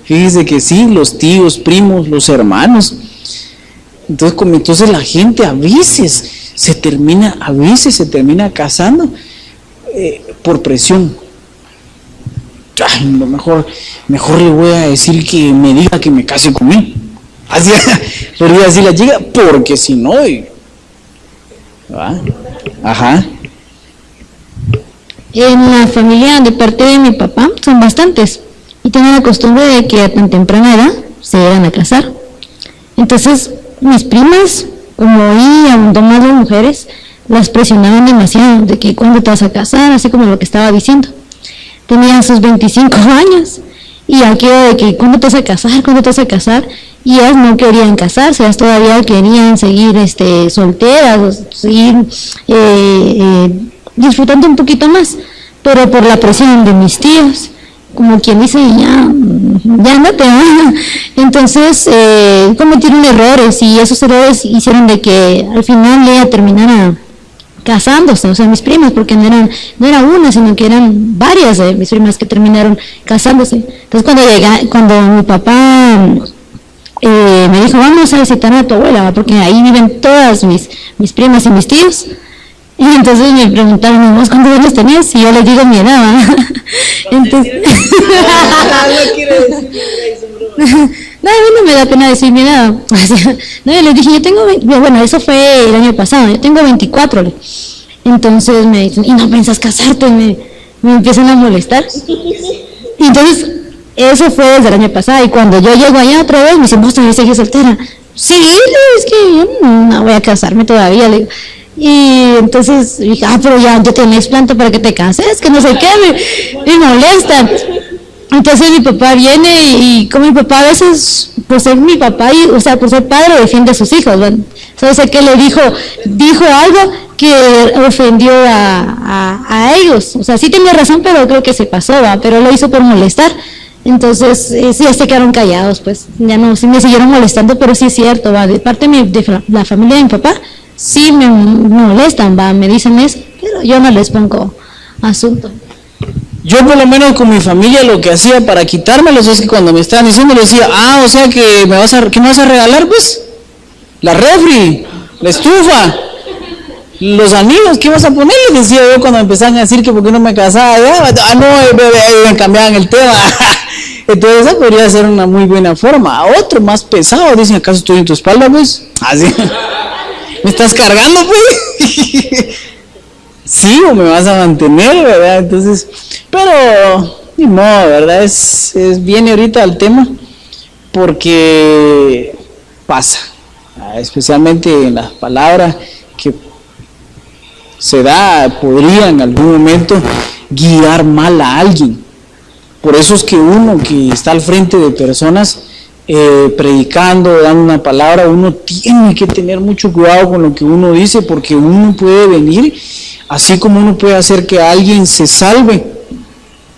Fíjese que sí, los tíos, primos, los hermanos. Entonces la gente a veces se termina casando por presión. Ay, mejor le voy a decir que me diga que me case con él. Así podría decir la chica, porque si no. Ajá. En la familia de parte de mi papá son bastantes y tienen la costumbre de que a tan temprana edad se llegan a casar. Entonces mis primas, como ahí abundó más las mujeres, las presionaban demasiado de que cuándo te vas a casar, así como lo que estaba diciendo. Tenían sus 25 años y aquello de que cuándo te vas a casar, y ellas no querían casarse, ellas todavía querían seguir solteras, seguir disfrutando un poquito más, pero por la presión de mis tíos, como quien dice, ya no te van. Entonces cometieron errores, y esos errores hicieron de que al final ella terminara casándose, o sea, mis primas, porque no era una, sino que eran varias de mis primas que terminaron casándose. Entonces cuando mi papá me dijo, vamos a visitar a tu abuela, porque ahí viven todas mis primas y mis tíos. Y entonces me preguntaron, ¿vos cuántos años tenías? Y yo les digo mi edad, ¿va? Entonces, no, a mí no me da pena decir mi edad. No, yo les dije, yo tengo 20, bueno, eso fue el año pasado, yo tengo 24. Entonces me dicen, ¿y no piensas casarte? Me empiezan a molestar. Y entonces, eso fue desde el año pasado, y cuando yo llego allá otra vez, me dicen, ¿vos todavía seguís soltera? Sí, es que yo no voy a casarme todavía, le digo. Y entonces dije, pero ya tenés planta para que te cases, que no sé qué, me molesta. Entonces mi papá viene, y como mi papá a veces, por ser mi papá, o sea, por ser padre, defiende a sus hijos, ¿verdad? Entonces sé que le dijo algo que ofendió a ellos, o sea, sí tenía razón, pero creo que se pasó, ¿va? Pero lo hizo por molestar. Entonces sí, se quedaron callados, pues ya no, sí me siguieron molestando, pero sí es cierto, ¿va? De parte de la familia de mi papá, sí me molestan, ¿va? Me dicen eso, pero yo no les pongo asunto. Yo por lo menos con mi familia lo que hacía para quitármelos es que cuando me estaban diciendo, le decía, o sea que ¿qué me vas a regalar, pues? La refri, la estufa, los anillos, ¿qué vas a poner? Les decía yo cuando me empezaban a decir que por qué no me casaba, me cambiaban el tema. Entonces esa podría ser una muy buena forma. Otro más pesado, dicen, ¿acaso estoy en tu espalda, pues? Así, ¿me estás cargando, pues? Sí, o me vas a mantener, ¿verdad? Entonces, pero ni modo, ¿verdad? Viene ahorita al tema porque pasa, especialmente en las palabras que se podría en algún momento guiar mal a alguien. Por eso es que uno que está al frente de personas predicando, dando una palabra, uno tiene que tener mucho cuidado con lo que uno dice, porque uno puede venir, así como uno puede hacer que alguien se salve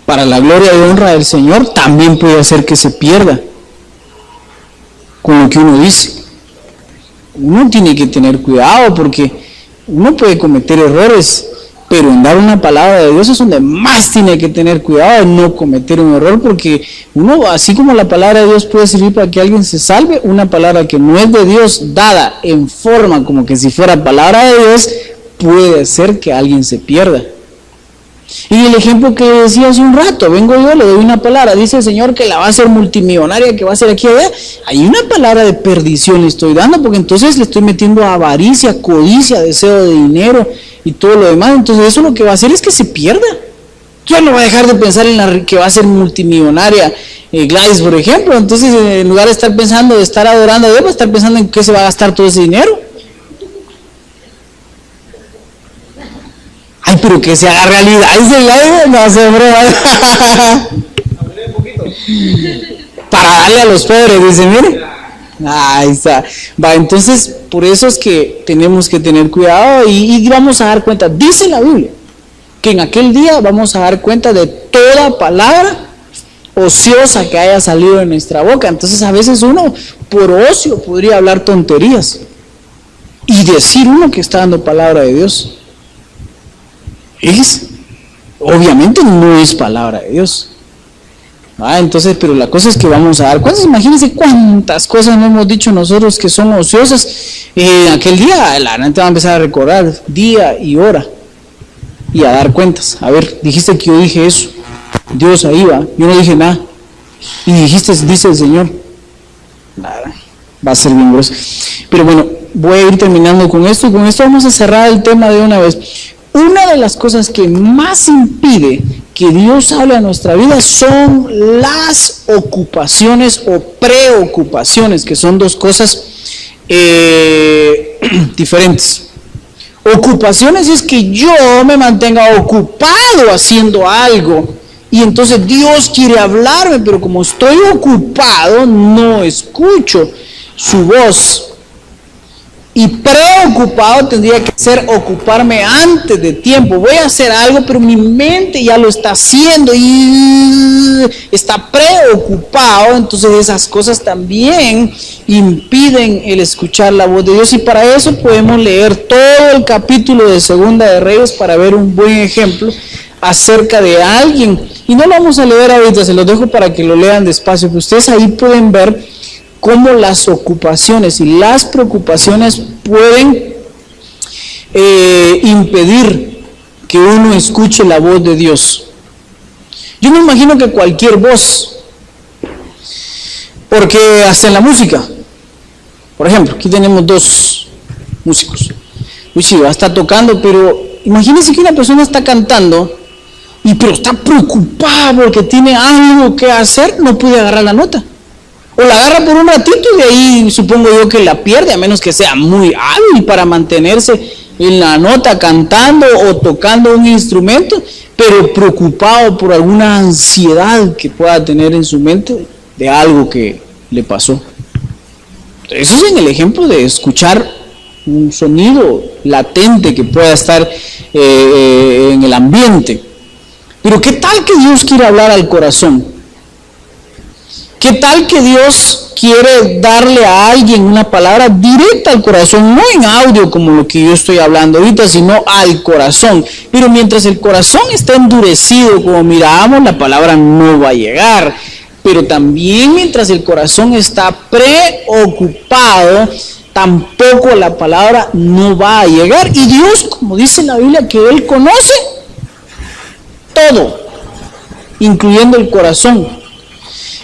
para la gloria y honra del Señor, también puede hacer que se pierda con lo que uno dice. Uno tiene que tener cuidado porque uno puede cometer errores, pero en dar una palabra de Dios es donde más tiene que tener cuidado de no cometer un error, porque uno, así como la palabra de Dios puede servir para que alguien se salve, una palabra que no es de Dios, dada en forma como que si fuera palabra de Dios, puede hacer que alguien se pierda. Y el ejemplo que decía hace un rato, vengo yo, le doy una palabra, dice el Señor que la va a hacer multimillonaria, que va a ser aquí y allá, hay una palabra de perdición le estoy dando, porque entonces le estoy metiendo avaricia, codicia, deseo de dinero y todo lo demás. Entonces eso lo que va a hacer es que se pierda. Yo no voy a dejar de pensar en que va a ser multimillonaria Gladys, por ejemplo. Entonces en lugar de estar pensando, de estar adorando a Dios, va a estar pensando en qué se va a gastar todo ese dinero. Ay, pero que se haga realidad ese live, no sé, broma. Para darle a los pobres, dice, mire. Ahí está. Va, entonces, por eso es que tenemos que tener cuidado y vamos a dar cuenta. Dice la Biblia que en aquel día vamos a dar cuenta de toda palabra ociosa que haya salido de nuestra boca. Entonces a veces uno por ocio podría hablar tonterías y decir uno que está dando palabra de Dios. Obviamente no es palabra de Dios. Entonces, pero la cosa es que vamos a dar cuentas. Imagínense cuántas cosas no hemos dicho nosotros que son ociosas. Aquel día la gente va a empezar a recordar día y hora y a dar cuentas. A ver, dijiste que yo dije eso. Dios, ahí va. Yo no dije nada. Y dijiste, dice el Señor. Nada, va a ser bien grueso. Pero bueno, voy a ir terminando con esto. Y con esto vamos a cerrar el tema de una vez. Una de las cosas que más impide que Dios hable a nuestra vida son las ocupaciones o preocupaciones, que son dos cosas diferentes. Ocupaciones es que yo me mantenga ocupado haciendo algo y entonces Dios quiere hablarme, pero como estoy ocupado no escucho su voz. Y preocupado tendría que ser ocuparme antes de tiempo. Voy a hacer algo, pero mi mente ya lo está haciendo y está preocupado. Entonces esas cosas también impiden el escuchar la voz de Dios. Y para eso podemos leer todo el capítulo de Segunda de Reyes para ver un buen ejemplo acerca de alguien. Y no lo vamos a leer ahorita, se los dejo para que lo lean despacio. Que ustedes ahí pueden ver cómo las ocupaciones y las preocupaciones pueden impedir que uno escuche la voz de Dios. Yo me imagino que cualquier voz, porque hasta en la música, por ejemplo, aquí tenemos dos músicos. Luis va a estar tocando, pero imagínense que una persona está cantando, pero está preocupada porque tiene algo que hacer, no puede agarrar la nota. O la agarra por un ratito y de ahí supongo yo que la pierde, a menos que sea muy hábil para mantenerse en la nota cantando o tocando un instrumento, pero preocupado por alguna ansiedad que pueda tener en su mente de algo que le pasó. Eso es en el ejemplo de escuchar un sonido latente que pueda estar en el ambiente. Pero ¿qué tal que Dios quiere hablar al corazón? ¿Qué tal que Dios quiere darle a alguien una palabra directa al corazón? No en audio como lo que yo estoy hablando ahorita, sino al corazón. Pero mientras el corazón está endurecido, como mirábamos, la palabra no va a llegar. Pero también mientras el corazón está preocupado, tampoco la palabra no va a llegar. Y Dios, como dice la Biblia, que Él conoce todo, incluyendo el corazón.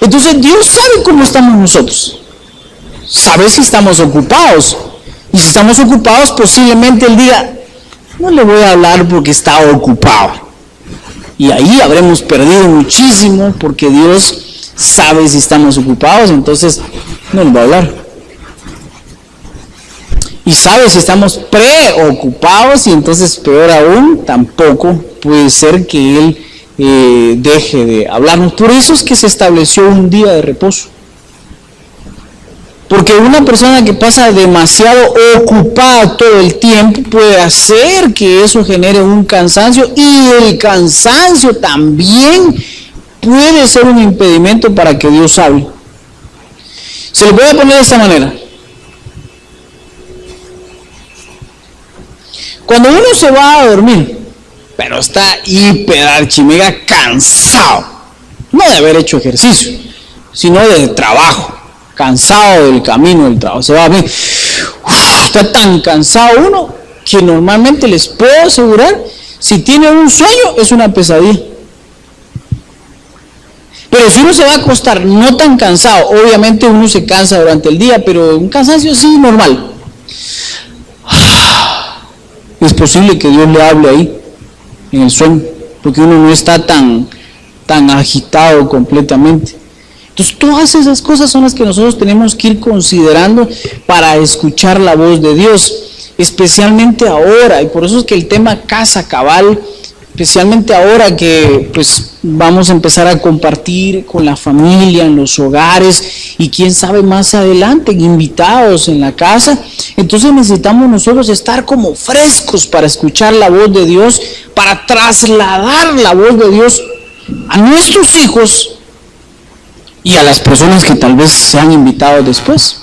Entonces Dios sabe cómo estamos nosotros, sabe si estamos ocupados, y si estamos ocupados posiblemente Él diga, no le voy a hablar porque está ocupado, y ahí habremos perdido muchísimo porque Dios sabe si estamos ocupados, entonces no nos va a hablar, y sabe si estamos preocupados, y entonces peor aún, tampoco puede ser que Él deje de hablarnos. Por eso es que se estableció un día de reposo, porque una persona que pasa demasiado ocupada todo el tiempo puede hacer que eso genere un cansancio, y el cansancio también puede ser un impedimento para que Dios hable. Se lo voy a poner de esta manera. Cuando uno se va a dormir, pero está hiper archimega cansado, no de haber hecho ejercicio, sino del trabajo, cansado del camino del trabajo, se va a ver, está tan cansado uno que normalmente les puedo asegurar, si tiene un sueño es una pesadilla. Pero si uno se va a acostar no tan cansado, obviamente uno se cansa durante el día, pero un cansancio así normal, es posible que Dios le hable ahí en el sueño, porque uno no está tan agitado completamente. Entonces todas esas cosas son las que nosotros tenemos que ir considerando para escuchar la voz de Dios, especialmente ahora, y por eso es que el tema casa cabal, especialmente ahora que pues vamos a empezar a compartir con la familia, en los hogares, y quién sabe más adelante, invitados en la casa. Entonces necesitamos nosotros estar como frescos para escuchar la voz de Dios, para trasladar la voz de Dios a nuestros hijos y a las personas que tal vez sean invitados después.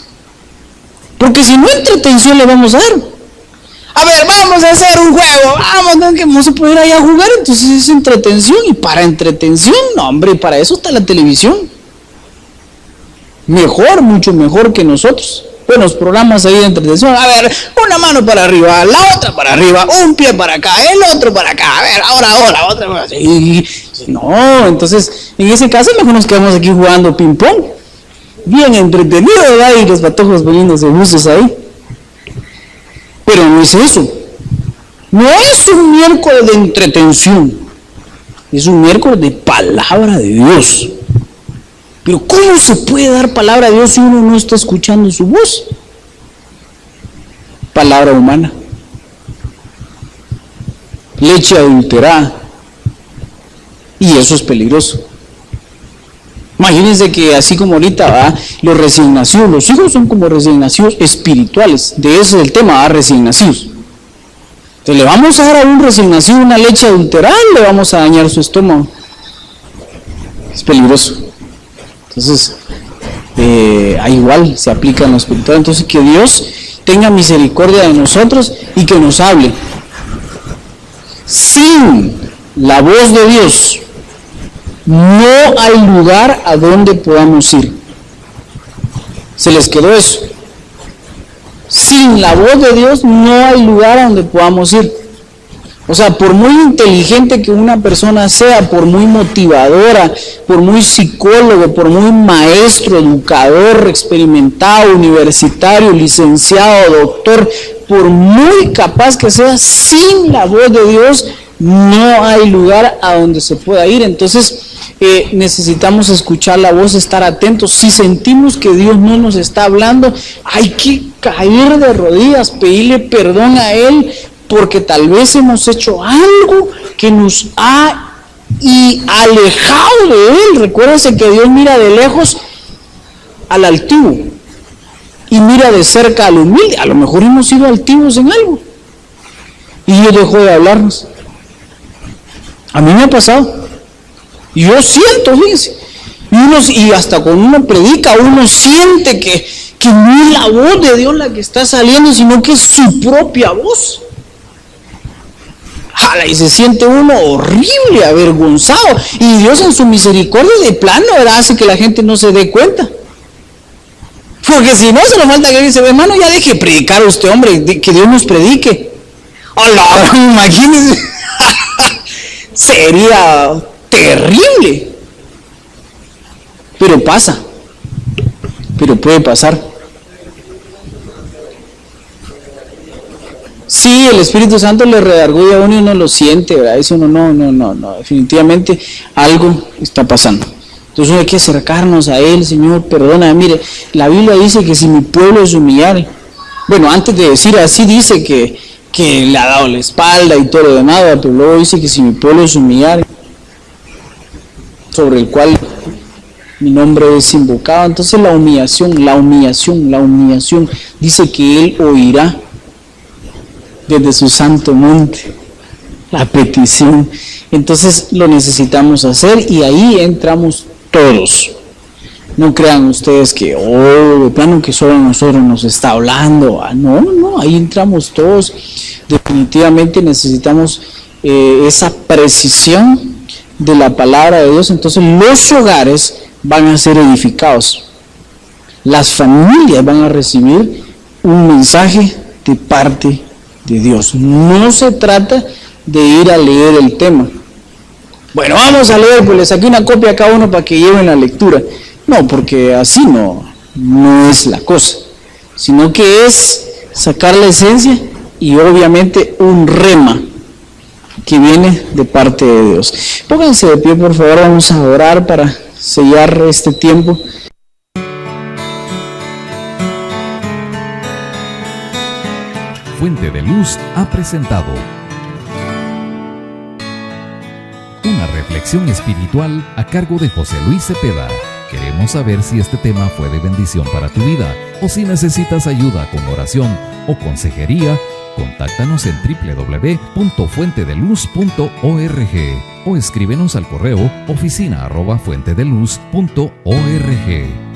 Porque si no, entretención le vamos a dar. A ver, vamos a hacer un juego, vamos, que no se puede ir ahí a jugar, entonces es entretención. Y para entretención, no hombre, para eso está la televisión. Mejor, mucho mejor que nosotros. Buenos programas ahí de entretención. A ver, una mano para arriba, la otra para arriba, un pie para acá, el otro para acá. A ver, ahora, otra vez. No, entonces, en ese caso mejor nos quedamos aquí jugando ping pong. Bien entretenido, ¿verdad? Y los patojos poniéndose buzos ahí. Pero no es eso. No es un miércoles de entretención. Es un miércoles de palabra de Dios. Pero ¿cómo se puede dar palabra a Dios si uno no está escuchando su voz? Palabra humana. Leche adulterada. Y eso es peligroso. Imagínense que así como ahorita va, los recién nacidos, los hijos son como recién nacidos espirituales. De eso es el tema, recién nacidos. Entonces le vamos a dar a un recién nacido una leche adulterada, le vamos a dañar su estómago. Es peligroso. Entonces, igual se aplica en lo espiritual. Entonces que Dios tenga misericordia de nosotros y que nos hable. Sin la voz de Dios, no hay lugar a donde podamos ir. ¿Se les quedó eso? Sin la voz de Dios no hay lugar a donde podamos ir. O sea, por muy inteligente que una persona sea, por muy motivadora, por muy psicólogo, por muy maestro, educador, experimentado, universitario, licenciado, doctor, por muy capaz que sea, sin la voz de Dios no hay lugar a donde se pueda ir. Entonces necesitamos escuchar la voz, estar atentos. Si sentimos que Dios no nos está hablando, hay que caer de rodillas, pedirle perdón a Él, porque tal vez hemos hecho algo que nos ha alejado de Él. Recuérdense que Dios mira de lejos al altivo y mira de cerca al humilde. A lo mejor hemos sido altivos en algo y Dios dejó de hablarnos. A mí me ha pasado. Y yo siento, fíjense, y hasta cuando uno predica, uno siente que no es la voz de Dios la que está saliendo, sino que es su propia voz. Jala, y se siente uno horrible, avergonzado. Y Dios en su misericordia de plano, ¿verdad?, hace que la gente no se dé cuenta. Porque si no, se le falta que dice, hermano, ya deje de predicar a usted, hombre, que Dios nos predique. ¡Hola! Imagínense. Sería terrible. Pero pasa. Pero puede pasar. Sí, el Espíritu Santo le redarguye a uno y uno lo siente, ¿verdad? Eso no, definitivamente algo está pasando. Entonces hay que acercarnos a Él. Señor, perdona. Mire, la Biblia dice que si mi pueblo se humillare, bueno, antes de decir así dice que le ha dado la espalda y todo lo demás, pero luego dice que si mi pueblo se humillare, sobre el cual mi nombre es invocado. Entonces la humillación, dice que Él oirá desde su santo monte la petición. Entonces lo necesitamos hacer y ahí entramos todos. No crean ustedes que, de plano que solo a nosotros nos está hablando. No, ahí entramos todos. Definitivamente necesitamos esa precisión de la palabra de Dios. Entonces los hogares van a ser edificados. Las familias van a recibir un mensaje de parte de Dios. No se trata de ir a leer el tema. Bueno, vamos a leer, pues les saqué una copia a cada uno para que lleven la lectura. No, porque así no es la cosa, sino que es sacar la esencia y obviamente un rema que viene de parte de Dios. Pónganse de pie, por favor, vamos a orar para sellar este tiempo. Fuente de Luz ha presentado una reflexión espiritual a cargo de José Luis Cepeda. Queremos saber si este tema fue de bendición para tu vida o si necesitas ayuda con oración o consejería. Contáctanos en www.fuentedeluz.org o escríbenos al correo oficina@fuentedeluz.org.